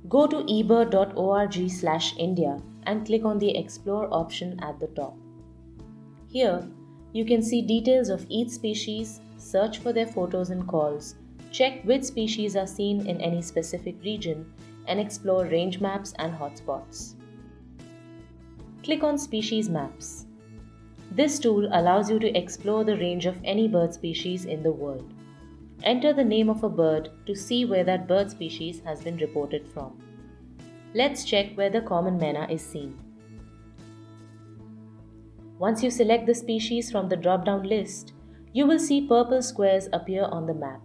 Go to ebird.org/India and click on the Explore option at the top. Here, you can see details of each species, search for their photos and calls, check which species are seen in any specific region, and explore range maps and hotspots. Click on Species Maps. This tool allows you to explore the range of any bird species in the world. Enter the name of a bird to see where that bird species has been reported from. Let's check where the common myna is seen. Once you select the species from the drop-down list, you will see purple squares appear on the map.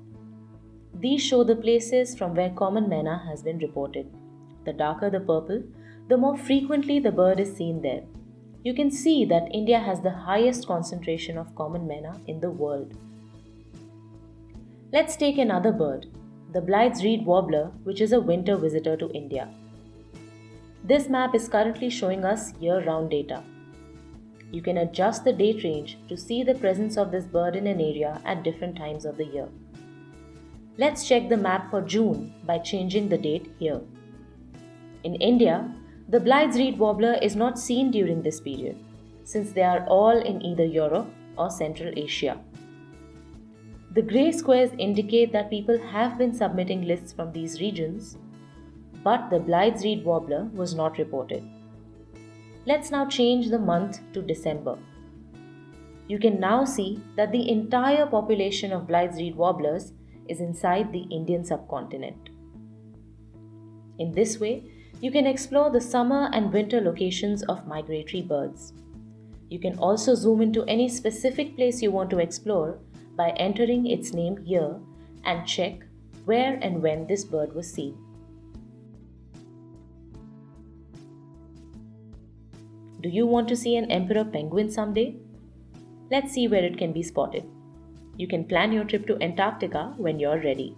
These show the places from where common myna has been reported. The darker the purple, the more frequently the bird is seen there. You can see that India has the highest concentration of common myna in the world. Let's take another bird, the Blythe's reed warbler, which is a winter visitor to India. This map is currently showing us year-round data. You can adjust the date range to see the presence of this bird in an area at different times of the year. Let's check the map for June by changing the date here. In India, the Blythe's reed warbler is not seen during this period, since they are all in either Europe or Central Asia. The grey squares indicate that people have been submitting lists from these regions, but the Blythe's reed warbler was not reported. Let's now change the month to December. You can now see that the entire population of Blythe's reed warblers is inside the Indian subcontinent. In this way, you can explore the summer and winter locations of migratory birds. You can also zoom into any specific place you want to explore by entering its name here and check where and when this bird was seen. Do you want to see an emperor penguin someday? Let's see where it can be spotted. You can plan your trip to Antarctica when you're ready.